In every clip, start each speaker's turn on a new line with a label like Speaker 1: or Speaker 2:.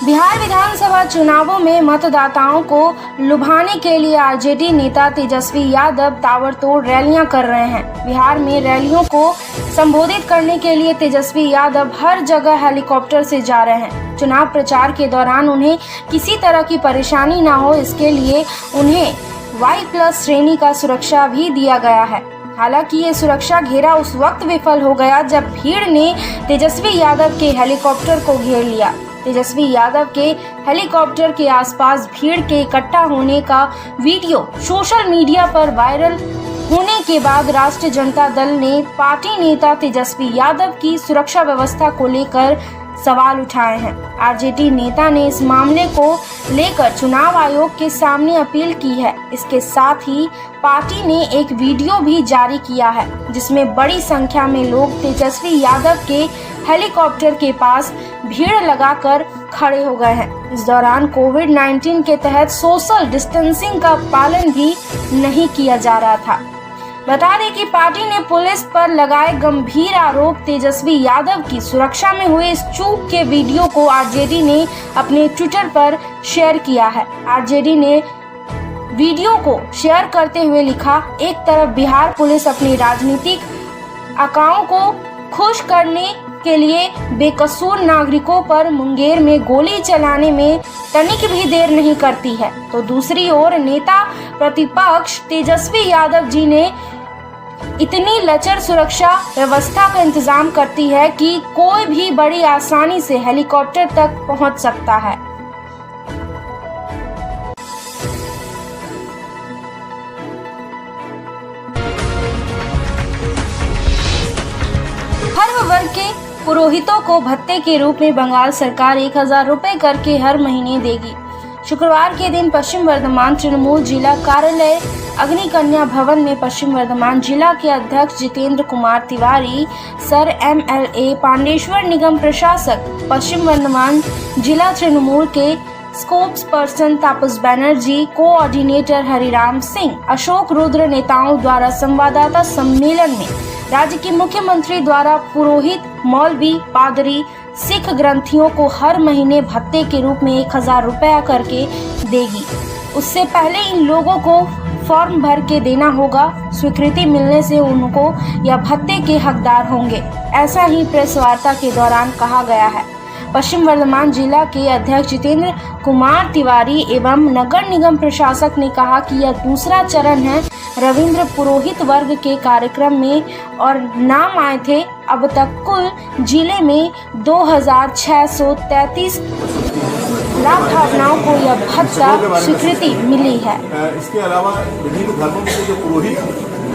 Speaker 1: बिहार विधानसभा चुनावों में मतदाताओं को लुभाने के लिए आरजेडी नेता तेजस्वी यादव ताबड़तोड़ रैलियां कर रहे हैं। बिहार में रैलियों को संबोधित करने के लिए तेजस्वी यादव हर जगह हेलीकॉप्टर से जा रहे हैं। चुनाव प्रचार के दौरान उन्हें किसी तरह की परेशानी न हो, इसके लिए उन्हें Y+ श्रेणी का सुरक्षा भी दिया गया है। हालांकि ये सुरक्षा घेरा उस वक्त विफल हो गया जब भीड़ ने तेजस्वी यादव के हेलीकॉप्टर को घेर लिया। तेजस्वी यादव के हेलीकॉप्टर के आसपास भीड़ के इकट्ठा होने का वीडियो सोशल मीडिया पर वायरल होने के बाद राष्ट्रीय जनता दल ने पार्टी नेता तेजस्वी यादव की सुरक्षा व्यवस्था को लेकर सवाल उठाए हैं। आरजेडी नेता ने इस मामले को लेकर चुनाव आयोग के सामने अपील की है। इसके साथ ही पार्टी ने एक वीडियो भी जारी किया है जिसमें बड़ी संख्या में लोग तेजस्वी यादव के हेलीकॉप्टर के पास भीड़ लगाकर खड़े हो गए हैं। इस दौरान कोविड-19 के तहत सोशल डिस्टेंसिंग का पालन भी नहीं किया जा रहा था। बता दें कि पार्टी ने पुलिस पर लगाए गंभीर आरोप तेजस्वी यादव की सुरक्षा में हुए इस चूक के वीडियो को आरजेडी ने अपने ट्विटर पर शेयर किया है। आरजेडी ने वीडियो को शेयर करते हुए लिखा, एक तरफ बिहार पुलिस अपनी राजनीतिक आकाओं को खुश करने के लिए बेकसूर नागरिकों पर मुंगेर में गोली चलाने में तनिक भी देर नहीं करती है, तो दूसरी ओर नेता प्रतिपक्ष तेजस्वी यादव जी ने इतनी लचर सुरक्षा व्यवस्था का इंतजाम करती है कि कोई भी बड़ी आसानी से हेलीकॉप्टर तक पहुंच सकता है। हर वर्ग के पुरोहितों को भत्ते के रूप में बंगाल सरकार 1000 रुपए करके हर महीने देगी। शुक्रवार के दिन पश्चिम वर्धमान तृणमूल जिला कार्यालय अग्निकन्या भवन में पश्चिम वर्धमान जिला के अध्यक्ष जितेंद्र कुमार तिवारी, सर MLA पांडेश्वर निगम प्रशासक, पश्चिम वर्धमान जिला तृणमूल के स्कोप्स पर्सन तापस बनर्जी, कोऑर्डिनेटर हरिराम सिंह, अशोक रुद्र नेताओं द्वारा संवाददाता सम्मेलन में राज्य के मुख्यमंत्री द्वारा पुरोहित, मौलवी, पादरी, सिख ग्रंथियों को हर महीने भत्ते के रूप में 1000 रुपया करके देगी। उससे पहले इन लोगों को फॉर्म भर के देना होगा। स्वीकृति मिलने से उनको यह भत्ते के हकदार होंगे, ऐसा ही प्रेस वार्ता के दौरान कहा गया है। पश्चिम वर्धमान जिला के अध्यक्ष जितेंद्र कुमार तिवारी एवं नगर निगम प्रशासक ने कहा कि यह दूसरा चरण है रविंद्र पुरोहित वर्ग के कार्यक्रम में और नाम आए थे। अब तक कुल जिले में 2633 लाभ भावनाओं को यह भत्ता स्वीकृति मिली है।
Speaker 2: इसके अलावा विभिन्न धर्मों के जो पुरोहित,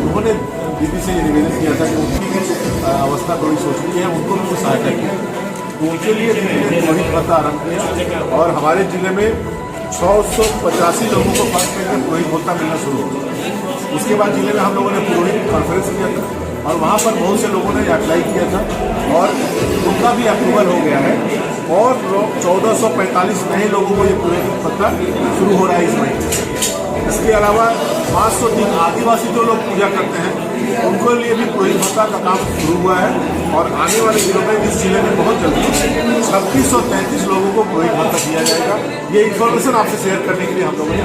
Speaker 2: उन्होंने दीदी से निवेदन किया था कि उनकी अवस्था थोड़ी सोचनी है, उनको भी सहायता की, तो उनके लिए पुरोहित भत्ता आरम्भ किया और हमारे जिले में 685 लोगों को फर्स्ट करके पुरोहित भत्ता मिलना शुरू हो गया। उसके बाद जिले में हम लोगों ने पुरोहित कॉन्फ्रेंस किया था और वहाँ पर बहुत से लोगों ने अप्लाई किया था और उनका भी अप्रूवल हो गया है और 1445 नए लोगों को ये पुरोहित भत्ता शुरू हो रहा है इस महीने। इसके अलावा 503 आदिवासी जो लोग पूजा करते हैं उनको लिए भी पुरोहित भत्ता का काम शुरू हुआ है और आने वाले दिनों में इस जिले में बहुत जल्दी 3633 लोगों को पुरोहित भत्ता दिया जाएगा। ये इन्फॉर्मेशन आपसे शेयर करने के लिए हम लोगों ने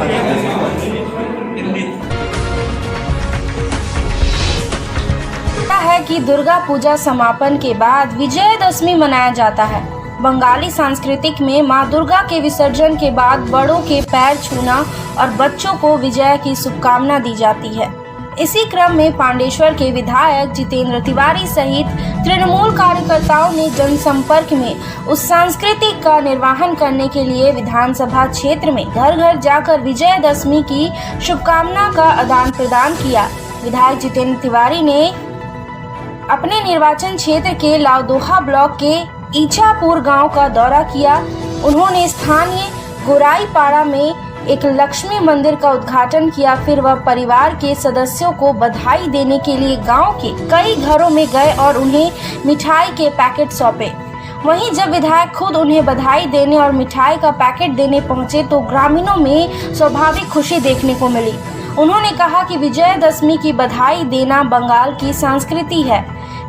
Speaker 1: है कि दुर्गा पूजा समापन के बाद विजयदशमी मनाया जाता है। बंगाली सांस्कृतिक में मां दुर्गा के विसर्जन के बाद बड़ों के पैर छूना और बच्चों को विजय की शुभकामना दी जाती है। इसी क्रम में पांडेश्वर के विधायक जितेंद्र तिवारी सहित तृणमूल कार्यकर्ताओं ने जनसंपर्क में उस संस्कृति का निर्वहन करने के लिए विधानसभा क्षेत्र में घर घर जाकर विजयदशमी की शुभकामना का आदान प्रदान किया। विधायक जितेंद्र तिवारी ने अपने निर्वाचन क्षेत्र के लावदोहा ब्लॉक के ईचापुर गांव का दौरा किया। उन्होंने स्थानीय गोराईपाड़ा में एक लक्ष्मी मंदिर का उद्घाटन किया। फिर वह परिवार के सदस्यों को बधाई देने के लिए गांव के कई घरों में गए और उन्हें मिठाई के पैकेट सौंपे। वहीं जब विधायक खुद उन्हें बधाई देने और मिठाई का पैकेट देने पहुंचे तो ग्रामीणों में स्वाभाविक खुशी देखने को मिली। उन्होंने कहा कि विजयदशमी की बधाई देना बंगाल की संस्कृति है,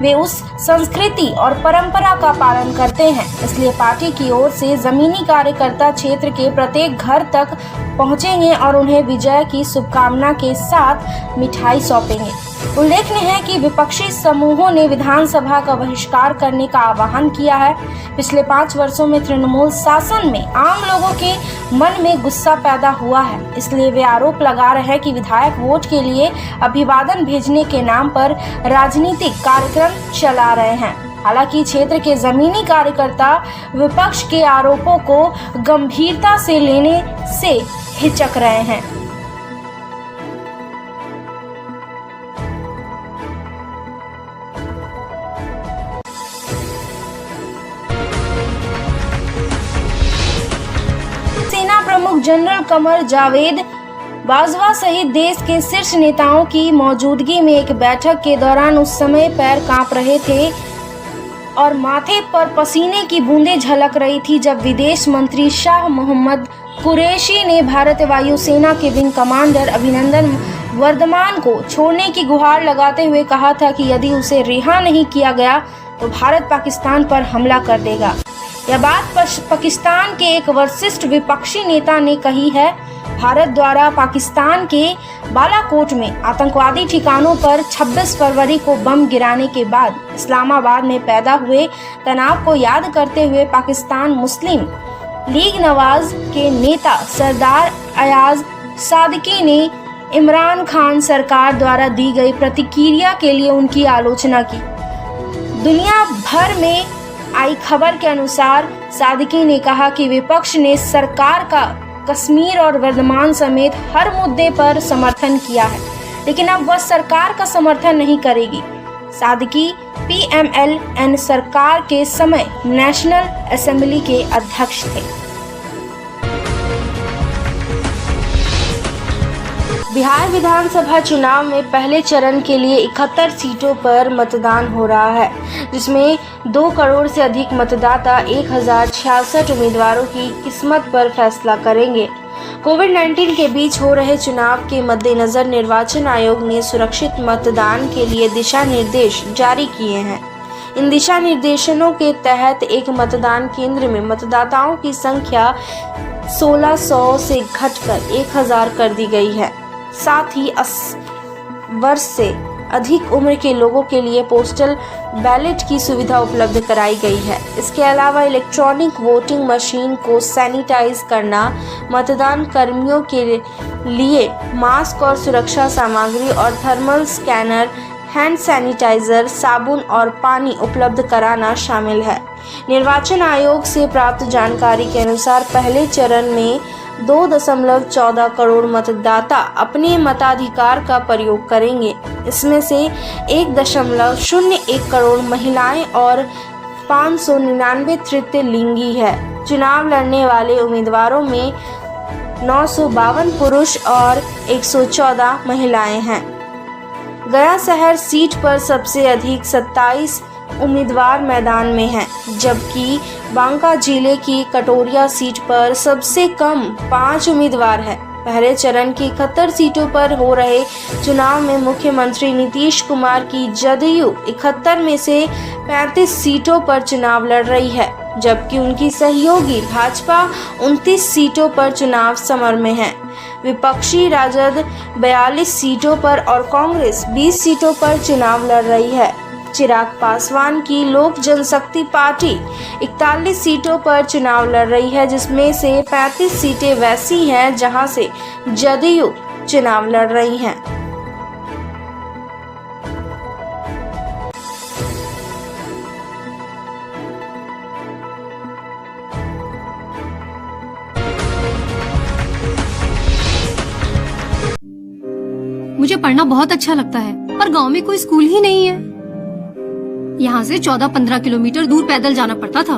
Speaker 1: वे उस संस्कृति और परंपरा का पालन करते हैं, इसलिए पार्टी की ओर से जमीनी कार्यकर्ता क्षेत्र के प्रत्येक घर तक पहुंचेंगे और उन्हें विजय की शुभकामना के साथ मिठाई सौंपेंगे। उल्लेखनीय है कि विपक्षी समूहों ने विधानसभा का बहिष्कार करने का आह्वान किया है। पिछले 5 वर्षों में तृणमूल शासन में आम लोगों के मन में गुस्सा पैदा हुआ है, इसलिए वे आरोप लगा रहे हैं कि विधायक वोट के लिए अभिवादन भेजने के नाम पर राजनीतिक कार्यक्रम चला रहे हैं। हालांकि क्षेत्र के जमीनी कार्यकर्ता विपक्ष के आरोपों को गंभीरता से लेने से हिचक रहे हैं। सेना प्रमुख जनरल कमर जावेद बाजवा सहित देश के शीर्ष नेताओं की मौजूदगी में एक बैठक के दौरान उस समय पैर कांप रहे थे और माथे पर पसीने की बूंदें झलक रही थी जब विदेश मंत्री शाह मोहम्मद कुरैशी ने भारतीय वायुसेना के विंग कमांडर अभिनंदन वर्धमान को छोड़ने की गुहार लगाते हुए कहा था कि यदि उसे रिहा नहीं किया गया तो भारत पाकिस्तान पर हमला कर देगा। यह बात पाकिस्तान के एक वरिष्ठ विपक्षी नेता ने कही है। भारत द्वारा पाकिस्तान के बालाकोट में आतंकवादी ठिकानों पर 26 फरवरी को बम गिराने के बाद इस्लामाबाद में पैदा हुए तनाव को याद करते हुए पाकिस्तान मुस्लिम लीग नवाज के नेता सरदार अयाज सादिकी ने इमरान खान सरकार द्वारा दी गई प्रतिक्रिया के लिए उनकी आलोचना की। दुनिया भर में आई खबर के अनुसार सादिकी ने कहा कि विपक्ष ने सरकार का कश्मीर और वर्धमान समेत हर मुद्दे पर समर्थन किया है, लेकिन अब वह सरकार का समर्थन नहीं करेगी। सादिकी PMLN सरकार के समय नेशनल असेंबली के अध्यक्ष थे। बिहार विधानसभा चुनाव में पहले चरण के लिए 71 सीटों पर मतदान हो रहा है, जिसमें 2 करोड़ से अधिक मतदाता 1066 उम्मीदवारों की किस्मत पर फैसला करेंगे। कोविड-19 के बीच हो रहे चुनाव के मद्देनजर निर्वाचन आयोग ने सुरक्षित मतदान के लिए दिशा निर्देश जारी किए हैं। इन दिशा निर्देशों के तहत एक मतदान केंद्र में मतदाताओं की संख्या 1600 से घटकर 1000 कर दी गई है। साथ ही 80 वर्ष से अधिक उम्र के लोगों के लिए पोस्टल बैलेट की सुविधा उपलब्ध कराई गई है। इसके अलावा इलेक्ट्रॉनिक वोटिंग मशीन को सैनिटाइज करना, मतदान कर्मियों के लिए मास्क और सुरक्षा सामग्री और थर्मल स्कैनर, हैंड सैनिटाइजर, साबुन और पानी उपलब्ध कराना शामिल है। निर्वाचन आयोग से प्राप्त जानकारी के अनुसार पहले चरण में 2.14 करोड़ मतदाता अपने मताधिकार का प्रयोग करेंगे। इसमें से 1.01 करोड़ महिलाएं और 599 तृतीय लिंगी है। चुनाव लड़ने वाले उम्मीदवारों में 952 पुरुष और 114 महिलाएं हैं। गया शहर सीट पर सबसे अधिक 27 उम्मीदवार मैदान में हैं, जबकि बांका जिले की कटोरिया सीट पर सबसे कम 5 उम्मीदवार हैं। पहले चरण की 71 सीटों पर हो रहे चुनाव में मुख्यमंत्री नीतीश कुमार की जदयू 71 में से 35 सीटों पर चुनाव लड़ रही है, जबकि उनकी सहयोगी भाजपा 29 सीटों पर चुनाव समर में है। विपक्षी राजद 42 सीटों पर और कांग्रेस 20 सीटों पर चुनाव लड़ रही है। चिराग पासवान की लोक जनशक्ति पार्टी 41 सीटों पर चुनाव लड़ रही है, जिसमें से 35 सीटें वैसी हैं जहां से जदयू चुनाव लड़ रही हैं।
Speaker 3: मुझे पढ़ना बहुत अच्छा लगता है, पर गांव में कोई स्कूल ही नहीं है। यहाँ से 14-15 किलोमीटर दूर पैदल जाना पड़ता था,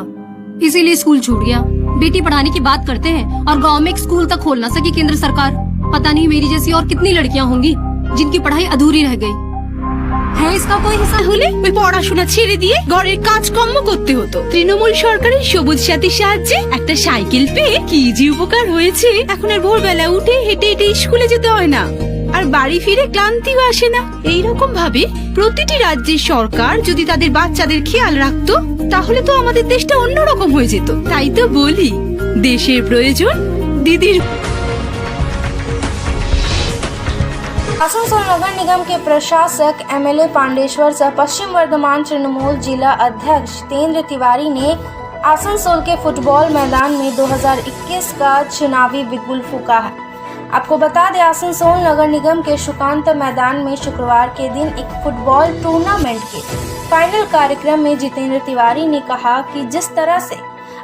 Speaker 3: इसीलिए स्कूल छूट गया। बेटी पढ़ाने की बात करते हैं और गांव में एक स्कूल तक खोल ना सकी केंद्र सरकार। पता नहीं मेरी जैसी और कितनी लड़कियां होंगी जिनकी पढ़ाई अधूरी रह गई। है इसका कोई हिसाब?
Speaker 4: তাহলে ওই পড়াশোনা ছেড়ে দিয়ে ঘরের কাজকর্ম করতে হতো। তৃণমূল সরকারের সবুজ সাথীর সাহায্যে একটা সাইকেল পেয়ে কি যে উপকার হয়েছে। এখন আর ভোরবেলা উঠে হেঁটে হেঁটে স্কুলে যেতে হয় না, আর বাড়ি ফিরে ক্লান্তিও আসে না। এইরকম ভাবে প্রতিটি রাজ্যের সরকার যদি তাদের বাচ্চাদের খেয়াল রাখতো, তাহলে তো আমাদের দেশটা অন্যরকম হয়ে যেত। তাই তো বলি, দেশের প্রয়োজন দিদির।
Speaker 1: आसनसोल नगर निगम के प्रशासक एमएलए पांडेश्वर सह पश्चिम वर्धमान तृणमूल जिला अध्यक्ष जितेंद्र तिवारी ने आसनसोल के फुटबॉल मैदान में 2021 का चुनावी बिगुल फूंका है। आपको बता दें, आसनसोल नगर निगम के सुकांत मैदान में शुक्रवार के दिन एक फुटबॉल टूर्नामेंट के फाइनल कार्यक्रम में जितेंद्र तिवारी ने कहा कि जिस तरह से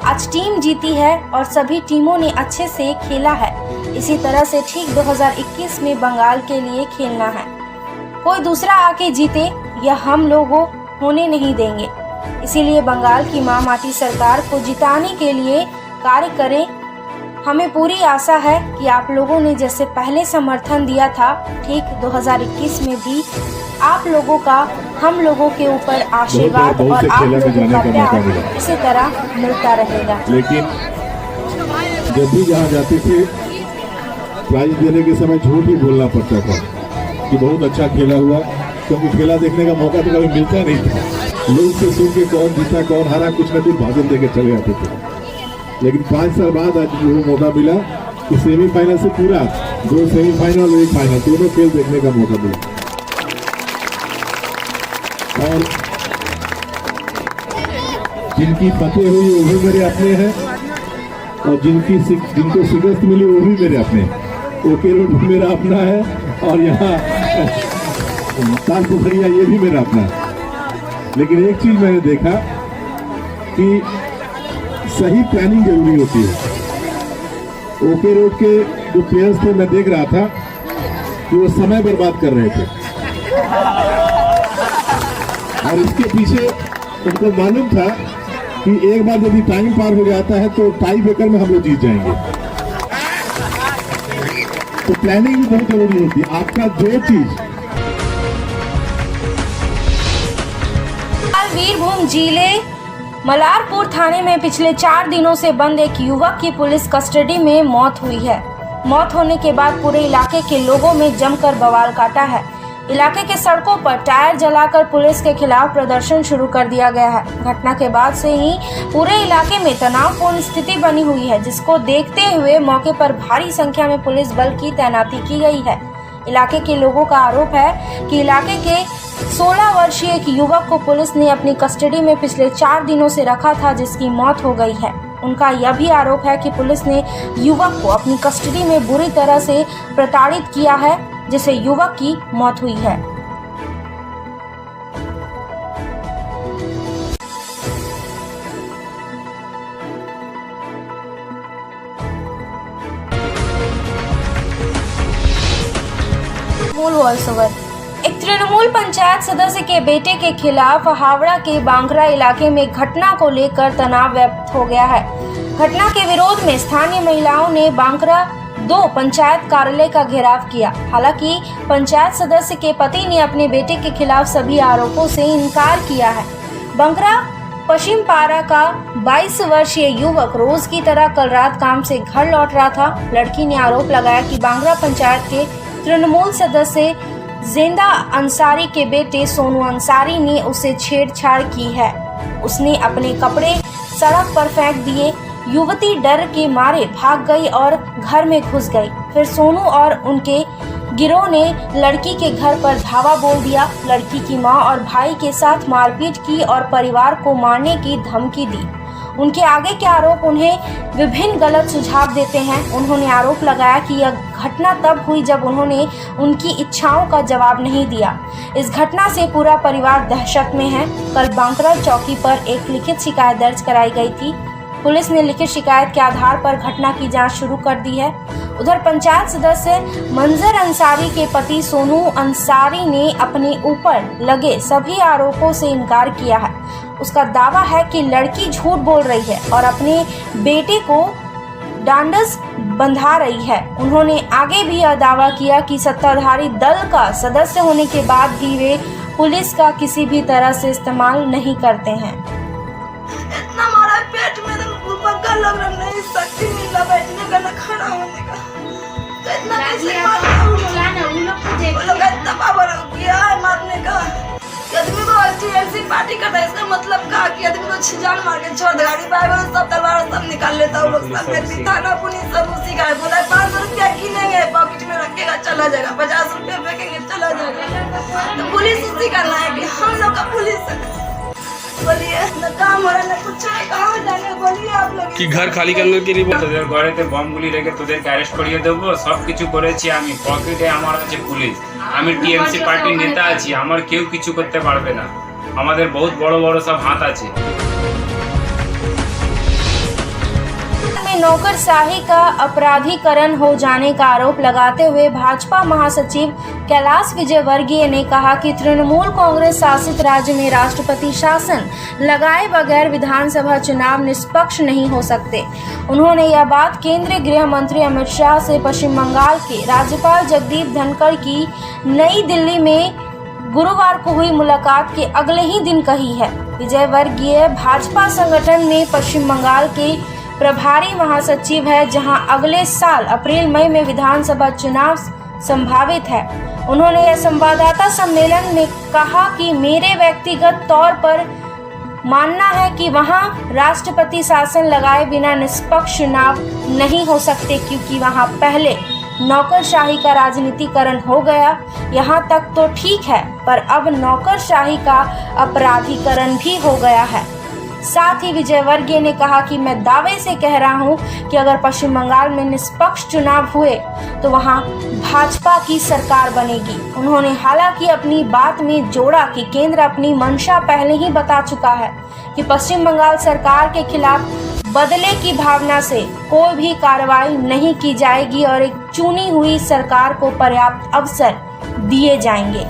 Speaker 1: आज टीम जीती है और सभी टीमों ने अच्छे से खेला है, इसी तरह से ठीक 2021 में बंगाल के लिए खेलना है। कोई दूसरा आके जीते यह हम लोगों होने नहीं देंगे। इसीलिए बंगाल की मां माटी सरकार को जिताने के लिए कार्य करें। हमें पूरी आशा है कि आप लोगों ने जैसे पहले समर्थन दिया था, ठीक 2021 में भी आप लोगों का हम लोगों के ऊपर आशीर्वाद और आप लोगों का प्यार इसी तरह मिलता रहेगा।
Speaker 5: लेकिन जब भी जहाँ जाते थे, प्राइज देने के समय झूठ ही बोलना पड़ता था कि बहुत अच्छा खेला हुआ, क्योंकि खेला देखने का मौका तो कभी मिलता नहीं था। लोग से सुन के कौन जीता कौन हारा कुछ न कुछ भाषण दे के चले जाते थे। लेकिन 5 साल बाद आज वो मौका मिला कि सेमीफाइनल से पूरा 2 सेमीफाइनल और 1 फाइनल दोनों खेल देखने का मौका मिला। और जिनकी फतेह हुई वो भी मेरे अपने हैं, और जिनको शिकस्त मिली वो भी मेरे अपने हैं। ओके रोड भी मेरा अपना है, और यहाँ ताल पोखरिया ये भी मेरा अपना है। लेकिन एक चीज मैंने देखा कि सही प्लानिंग जरूरी होती है। ओके रोड के जो प्लेयर्स थे, मैं देख रहा था कि वो समय बर्बाद कर रहे थे, और इसके पीछे उनको मालूम था कि एक बार यदि टाइम पार हो जाता है तो टाई ब्रेकर में हम लोग जीत जाएंगे। तो प्लानिंग भी बहुत जरूरी होती है। आपका जो चीज
Speaker 1: वीरभूम जिले मलारपुर थाने में पिछले 4 दिनों से बंद एक युवक की पुलिस कस्टडी में मौत हुई है। मौत होने के बाद पूरे इलाके के लोगों में जमकर बवाल काटा है। इलाके के सड़कों पर टायर जलाकर पुलिस के खिलाफ प्रदर्शन शुरू कर दिया गया है। घटना के बाद से ही पूरे इलाके में तनावपूर्ण स्थिति बनी हुई है, जिसको देखते हुए मौके पर भारी संख्या में पुलिस बल की तैनाती की गई है। इलाके के लोगों का आरोप है कि इलाके के 16 वर्षीय एक युवक को पुलिस ने अपनी कस्टडी में पिछले 4 दिनों से रखा था, जिसकी मौत हो गई है। उनका यह भी आरोप है कि पुलिस ने युवक को अपनी कस्टडी में बुरी तरह से प्रताड़ित किया है, जिससे युवक की मौत हुई है। मूल वॉइस ओवर। एक तृणमूल पंचायत सदस्य के बेटे के खिलाफ हावड़ा के बांकरा इलाके में घटना को लेकर तनाव व्यक्त हो गया है। घटना के विरोध में स्थानीय महिलाओं ने बांकरा 2 पंचायत कार्यालय का घेराव किया। हालांकि पंचायत सदस्य के पति ने अपने बेटे के खिलाफ सभी आरोपों से इनकार किया है। बांकरा पश्चिम पारा का 22 वर्षीय युवक रोज की तरह कल रात काम से घर लौट रहा था। लड़की ने आरोप लगाया कि बांकरा पंचायत के तृणमूल सदस्य जिंदा अंसारी के बेटे सोनू अंसारी ने उसे छेड़छाड़ की है। उसने अपने कपड़े सड़क पर फेंक दिए। युवती डर के मारे भाग गई और घर में घुस गई। फिर सोनू और उनके गिरोह ने लड़की के घर पर धावा बोल दिया। लड़की की मां और भाई के साथ मारपीट की और परिवार को मारने की धमकी दी। उनके आगे के आरोप उन्हें विभिन्न गलत सुझाव देते हैं। उन्होंने आरोप लगाया कि यह घटना तब हुई जब उन्होंने उनकी इच्छाओं का जवाब नहीं दिया। इस घटना से पूरा परिवार दहशत में है। कल बांकरा चौकी पर एक लिखित शिकायत दर्ज कराई गई थी। पुलिस ने लिखित शिकायत के आधार पर घटना की जांच शुरू कर दी है। उधर पंचायत सदस्य मंजर अंसारी के पति सोनू अंसारी ने अपने ऊपर लगे सभी आरोपों से इनकार किया है। उसका दावा है कि लड़की झूठ बोल रही है और अपने बेटे को डांडस बंधा रही है। उन्होंने आगे भी यह दावा किया कि सत्ताधारी दल का सदस्य होने के बाद भी वे पुलिस का किसी भी तरह से इस्तेमाल नहीं करते हैं।
Speaker 6: इतना हमारा पेट में तो पक्का लग रहा, नहीं शक्ति मिला बैठने का, न खड़ा होने का, तो इतना कैसे मारना वो लोग इतना पावर हो गया है मारने का। आदमी को टीएमसी पार्टी करता है, इसका मतलब क्या कि आदमी को जान मार के छोड़ दे, गाड़ी बाइबल सब तलवार सब निकाल लेता है, लोग सब में थाना पुलिस सब उसी का है। बोला 500 रुपया किनेंगे पॉकेट में रखेगा चला जाएगा, 50 रुपया फेंकेंगे चला जाएगा। तो पुलिस उसी का है कि हम लोग का पुलिस बोलिए न काम हो रहा न कुछ है, कहाँ जाने बोलिए आप लोग
Speaker 7: কি ঘর খালি করলো কি রিপোর্ট তোদের ঘরেতে বমগুলি রেখে তোদেরকে অ্যারেস্ট করিয়ে দেবো, সবকিছু করেছি আমি, পকেটে আমার আছে পুলিশ, আমি টিএমসি পার্টির নেতা আছি, আমার কেউ কিছু করতে পারবে না, আমাদের বহুত বড় বড় সব হাত আছে।
Speaker 1: नौकरशाही का अपराधीकरण हो जाने का आरोप लगाते हुए भाजपा महासचिव कैलाश विजयवर्गीय ने कहा कि तृणमूल कांग्रेस शासित राज्य में राष्ट्रपति शासन लगाए बगैर विधानसभा चुनाव निष्पक्ष नहीं हो सकते। उन्होंने यह बात केंद्रीय गृह मंत्री अमित शाह से पश्चिम बंगाल के राज्यपाल जगदीप धनखड़ की नई दिल्ली में गुरुवार को हुई मुलाकात के अगले ही दिन कही है। विजयवर्गीय भाजपा संगठन में पश्चिम बंगाल के प्रभारी महासचिव है, जहां अगले साल अप्रैल मई में विधानसभा चुनाव संभावित है। उन्होंने यह संवाददाता सम्मेलन में कहा कि मेरे व्यक्तिगत तौर पर मानना है कि वहां राष्ट्रपति शासन लगाए बिना निष्पक्ष चुनाव नहीं हो सकते, क्योंकि वहां पहले नौकरशाही का राजनीतिकरण हो गया। यहाँ तक तो ठीक है, पर अब नौकरशाही का अपराधीकरण भी हो गया है। साथ ही विजयवर्गीय ने कहा कि मैं दावे से कह रहा हूं कि अगर पश्चिम बंगाल में निष्पक्ष चुनाव हुए तो वहां भाजपा की सरकार बनेगी। उन्होंने हालांकि अपनी बात में जोड़ा कि केंद्र अपनी मंशा पहले ही बता चुका है कि पश्चिम बंगाल सरकार के खिलाफ बदले की भावना से कोई भी कार्रवाई नहीं की जाएगी और एक चुनी हुई सरकार को पर्याप्त अवसर दिए जाएंगे।